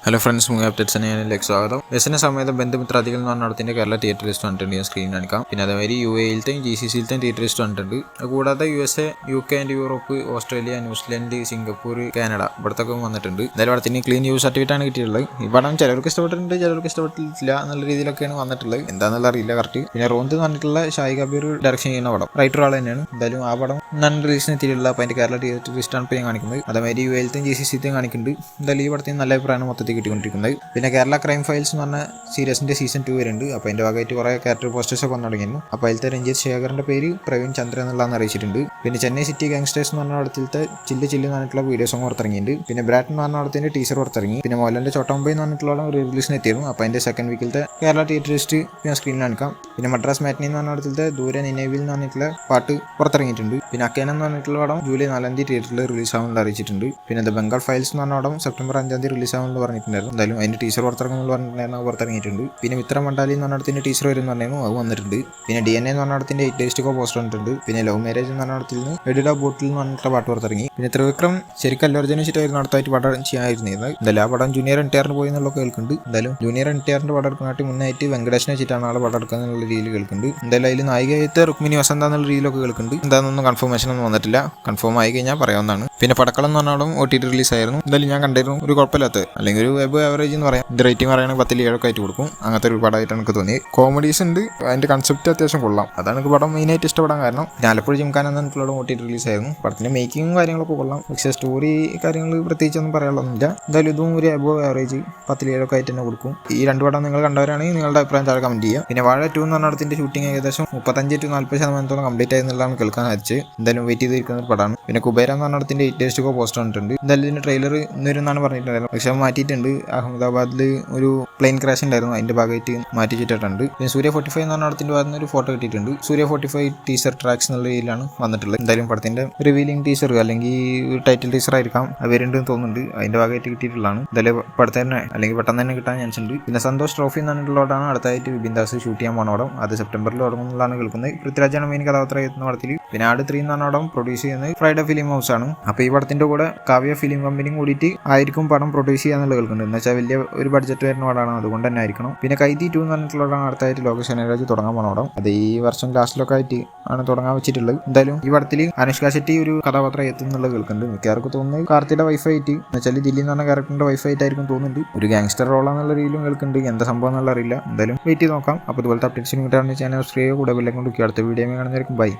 Hello friends, movie updates ചാനലിലേക്ക് സ്വാഗതം. ബസ്സിന് സമയത്ത് ബന്ധുമിത്രാദികൾ എന്ന് പറഞ്ഞ കേരള തിയേറ്റർ ലിസ്റ്റ് വന്നിട്ടുണ്ട്. ഞാൻ സ്ക്രീനിൽ കാണിക്കാം. പിന്നെ അതേമാതിരി UAE-യിലത്തെയും GCC-യിലത്തെയും തിയേറ്റർ ലിസ്റ്റ് വന്നിട്ടുണ്ട്. കൂടാതെ USA, UK and Europe, Australia, New Zealand, Singapore, Canada ഇവിടത്തൊക്കെ വന്നിട്ടുണ്ട്. എന്തായാലും അവിടെ തന്നെ ക്ലീൻ യൂസ് സർട്ടിഫിക്കറ്റ് ആണ് കിട്ടിയിട്ടുള്ളത്. ഈ പടം ചിലർക്ക് ഇഷ്ടപ്പെട്ടിട്ടുണ്ട്, ചിലർക്ക് ഇഷ്ടപ്പെട്ടില്ല എന്നുള്ള രീതിയിലൊക്കെയാണ് വന്നിട്ടുള്ളത്. എന്താണെന്നുള്ള അറിയില്ല കറക്റ്റ്. പിന്നെ റോന്ത് എന്ന് പറഞ്ഞിട്ടുള്ള ഷായി കബീർ ഡയറക്ഷൻ ചെയ്യുന്ന പടം, റൈറ്റർ ആൾ തന്നെയാണ്. എന്തായാലും ആ പടം നൺ റിലീസിന് എത്തിയിട്ടുള്ള അപ്പോൾ അതിന്റെ കേരള തിയേറ്റർ ലിസ്റ്റാണ് ഇപ്പോൾ ഞാൻ കാണിക്കുന്നത്. അതേമാതിരി UAE-യിലത്തെയും GCC-യിലത്തെയും കാണിക്കുന്നുണ്ട്. എന്തായാലും ഈ പടത്തിന് നല്ല അഭിപ്രായമാണ് മൊത്തത്തിൽ കിട്ടിക്കൊണ്ടിരിക്കുന്നത്. പിന്നെ കേരള ക്രൈം ഫയൽസ് എന്ന് പറഞ്ഞ സീരീസിന്റെ സീസൺ 2 വരുന്നുണ്ട്. അപ്പോൾ അതിന്റെ ഭാഗമായിട്ട് കുറേ ക്യാരക്ടർ പോസ്റ്റേഴ്സ് ഒക്കെ വന്നു തുടങ്ങിയിരുന്നു. അപ്പോൾ അതിലത്തെ രഞ്ജിത്ത് ശേഖറിന്റെ പേര് പ്രവീൺ ചന്ദ്ര എന്നുള്ളതെന്ന് അറിയിച്ചിട്ടുണ്ട്. പിന്നെ ചെന്നൈ സിറ്റി ഗാങ്സ്റ്റേഴ്സ് എന്ന് പറഞ്ഞ പടത്തിലത്തെ ചില്ല് ചില്ല് എന്ന് പറഞ്ഞിട്ടുള്ള വീഡിയോസും പുറത്തിറങ്ങിയിട്ടുണ്ട്. പിന്നെ ബ്രാറ്റ് എന്ന് പറഞ്ഞ പടത്തിന്റെ ടീസർ പുറത്തിറങ്ങി. പിന്നെ മോഹൻലാലിന്റെ ചോട്ടാമുംബൈ എന്ന് പറഞ്ഞിട്ടുള്ള റിലീസിന് എത്തിയിരുന്നു. അപ്പോൾ അതിന്റെ സെക്കൻഡ് വീക്കിലത്തെ കേരള തിയേറ്റർ ലിസ്റ്റ് ഞാൻ സ്ക്രീനിൽ കാണിക്കാം. പിന്നെ മദ്രാസ് മാറ്റിനി എന്ന് പറഞ്ഞ പടത്തിലത്തെ ദൂരെ നിലവിൽ എന്ന് പറഞ്ഞിട്ടുള്ള പാട്ട് പുറത്തിറങ്ങിയിട്ടുണ്ട്. പിന്നെ അക്കേന എന്ന് പറഞ്ഞിട്ടുള്ള പടം ജൂലൈ 4 തിയേറ്ററിൽ റിലീസ് ആവുമെന്ന് അറിയിച്ചിട്ടുണ്ട്. പിന്നെ ദ ബംഗാൾ ഫയൽസ് എന്ന് പറഞ്ഞ പടം സെപ്റ്റംബർ 5 റിലീസ് ആവുമെന്ന് പറഞ്ഞിട്ടുണ്ടായിരുന്നു. എന്തായാലും അതിന്റെ ടീസർ പുറത്തിറങ്ങിയിട്ടുണ്ട്. പിന്നെ മിത്ര മണ്ഡാലി എന്ന് പറഞ്ഞ ടീച്ചർ വരും പറഞ്ഞു, അത് വന്നിട്ടുണ്ട്. പിന്നെ DNA എന്ന് പറഞ്ഞ 8 ഡേയ്സ് പോസ്റ്റർ വന്നിട്ടുണ്ട്. പിന്നെ ലവ് മാരേജ് എന്ന് പറഞ്ഞ പടത്തിൽ നിന്ന് എഡിഡ ബോട്ടിൽ എന്ന് പറഞ്ഞിട്ടുള്ള പാട്ട് പുറത്തിറങ്ങി. പിന്നെ ത്രിവിക്രം ശരിക്കും അല്ലു അർജുനെ വെച്ചിട്ടായിരുന്നു അടുത്തായിട്ട് പടം ചെയ്യാതിരുന്നത്. എന്തായാലും ആ പടം ജൂനിയർ NTR പോയി എന്നുള്ളതൊക്കെ കേൾക്കുന്നുണ്ട്. എന്തായാലും ജൂനിയർ NTRന്റെ പടം എടുക്കാനായിട്ട് മുന്നായിട്ട് വെങ്കടേഷിനെ വെച്ചിട്ടാണ് ആളെ പടം എടുക്കുക എന്നുള്ള രീതിയിൽ കേൾക്കുന്നുണ്ട്. എന്തായാലും അതിൽ നായികയായിട്ട് റുക്മിനി വസന്ത എന്നുള്ള രീതിയിലൊക്കെ കേൾക്കുന്നുണ്ട്. എന്താണെന്നൊന്നും കൺഫർമേഷൻ ഒന്നും വന്നിട്ടില്ല. കൺഫേം ആയി കഴിഞ്ഞാൽ പറയാവുന്നതാണ്. പിന്നെ പടക്കളം എന്ന് പറഞ്ഞാലും OTT റിലീസ് ആയിരുന്നു. എന്തായാലും ഞാൻ കണ്ടിരുന്നു, ഒരു കുഴപ്പമില്ലാത്ത അല്ലെങ്കിൽ ഒരു വെബ് ആവറേജ് എന്ന് പറയാം. ഇത് റേറ്റിംഗ് പറയുകയാണെങ്കിൽ 10 7 ആയിട്ട് കൊടുക്കും. അങ്ങനത്തെ ഒരു പടമായിട്ടാണ് എനിക്ക് തോന്നി. കോമഡീസ് ഉണ്ട്, അതിന്റെ കൺസെപ്റ്റ് അത്യാവശ്യം കൊള്ളാം. അതാണ് എനിക്ക് പടം മെയിനായിട്ട് ഇഷ്ടപ്പെടാൻ കാരണം. ആലപ്പുഴ ജിംഖാന എന്നുള്ള OTT റിലീസ് ആയിരുന്നു. പടത്തിന്റെ മേക്കിങ്ങും കാര്യങ്ങളൊക്കെ കൊള്ളാം. പക്ഷേ സ്റ്റോറി കാര്യങ്ങൾ പ്രത്യേകിച്ചൊന്നും പറയാനുള്ളതൊന്നുമില്ല. എന്തായാലും ഇതും ഒരു അബോവ് ആവറേജ് 10 7 ആയിട്ട് തന്നെ കൊടുക്കും. ഈ രണ്ട് പടം നിങ്ങൾ കണ്ടവരാണെങ്കിൽ നിങ്ങളുടെ അഭിപ്രായം താഴെ കമന്റ് ചെയ്യുക. പിന്നെ വാഴ 2 എന്ന് പറഞ്ഞ പടത്തിന്റെ ഷൂട്ടിംഗ് ഏകദേശം 35 to 40% കംപ്ലീറ്റ് ആയെന്നുള്ളതാണ് കേൾക്കാൻ സാധിച്ചത്. എന്തായാലും വെയിറ്റ് ചെയ്തിരിക്കുന്ന ഒരു പടമാണ്. പിന്നെ കുബേര എന്ന് പറഞ്ഞ പടത്തിന്റെ 8 days പോസ്റ്റർ വന്നിട്ടുണ്ട്. എന്തായാലും ഇതിന്റെ ട്രെയിലർ ഇന്നൊരുന്നാണ് പറഞ്ഞിട്ടുണ്ടായിരുന്നു. പക്ഷെ മാറ്റിയിട്ടുണ്ട്. അഹമ്മദാബാദിൽ ഒരു പ്ലെയിൻ ക്രാഷ് ഉണ്ടായിരുന്നു, അതിന്റെ ഭാഗമായിട്ട് മാറ്റി വെച്ചിട്ടുണ്ട്. പിന്നെ സൂര്യ 45 എന്ന് പറഞ്ഞ പടത്തിന്റെ ഭാഗത്ത് ഒരു ഫോട്ടോ കിട്ടിയിട്ടുണ്ട്. സൂര്യ 45 ടീസർ ട്രാക്സ് എന്നുള്ള രീതിയിലാണ് വന്നിട്ടുള്ളത്. എന്തായാലും പടത്തിന്റെ റിവീലിംഗ് ടീസർ അല്ലെങ്കിൽ ടൈറ്റിൽ ടീസർ ആയിരിക്കാം വരുന്നുണ്ടെന്ന് തോന്നുന്നുണ്ട്. അതിന്റെ ഭാഗമായിട്ട് കിട്ടിയിട്ടുള്ളതാണ്. എന്തായാലും പടത്തെ തന്നെ അല്ലെങ്കിൽ പെട്ടെന്ന് തന്നെ കിട്ടാൻ ചാൻസ് ഉണ്ട്. പിന്നെ സന്തോഷ് ട്രോഫി എന്ന് പറഞ്ഞിട്ടുള്ളതാണ് അടുത്തായിട്ട് വിപിൻ ദാസ് ഷൂട്ട് ചെയ്യാൻ പോണ പടം. അത് സെപ്റ്റംബറിൽ തുടങ്ങുന്നതാണ് കേൾക്കുന്നത്. പൃഥ്വിരാജാണ് മെയിൻ കഥാപാത്രം എത്തുന്ന പടത്തിൽ. പിന്നെ ആട് 3 എന്ന് പറഞ്ഞ പടം പ്രൊഡ്യൂസ് ചെയ്യുന്നത് ഫ്രൈഡേ ഫിലിം ഹൗസ് ആണ്. അപ്പോൾ ഈ പടത്തിന്റെ കൂടെ കാവ്യ ഫിലിം കമ്പനിയും കൂടിയിട്ട് ആയിരിക്കും പടം പ്രൊഡ്യൂസ് ചെയ്യാന്നുള്ള കേൾക്കുന്നുണ്ട്. എന്ന് വെച്ചാൽ വലിയ ഒരു ബഡ്ജറ്റ് വരുന്ന പടമാണ്, അതുകൊണ്ട് തന്നെ ആയിരിക്കണം. പിന്നെ കൈതി 2 എന്ന് പറഞ്ഞിട്ടുള്ളതാണ് അടുത്തായിട്ട് ലോകേഷ് കനകരാജ് തുടങ്ങാൻ പോണ പടം. അത് ഈ വർഷം ലാസ്റ്റിലൊക്കെ ആയിട്ട് ആണ് തുടങ്ങാൻ വെച്ചിട്ടുള്ളത്. എന്തായാലും ഈ പടത്തിൽ അനുഷ്ക ശെട്ടി ഒരു കഥാപാത്രം എത്തുന്നുള്ളത് കേൾക്കുന്നുണ്ട്. മിക്കവാർക്കും തോന്നുന്നത് കാർത്തിയുടെ വൈഫായിട്ട്, എന്ന് വെച്ചാൽ ദില്ലി എന്ന് പറഞ്ഞ ക്യാരക്ടറിന്റെ വൈഫായിട്ടായിരിക്കും തോന്നുന്നുണ്ട്. ഒരു ഗാങ്സ്റ്റർ റോളാന്നുള്ള രീതിയിലും കേൾക്കുന്നുണ്ട്. എന്താ സംഭവം എന്നുള്ള അറിയില്ല. എന്തായാലും വെയിറ്റ് ചെയ്ത് നോക്കാം. അപ്പോൾ ഇതുപോലത്തെ അപ്ഡേറ്റ്സിന് കിട്ടാൻ ചാനൽ ഫ്രീ കൂടെ ബെല്ലൈക്കൺ കൊണ്ട് അടുത്ത വീഡിയോ കാണുന്നതായിരിക്കും. ബൈ.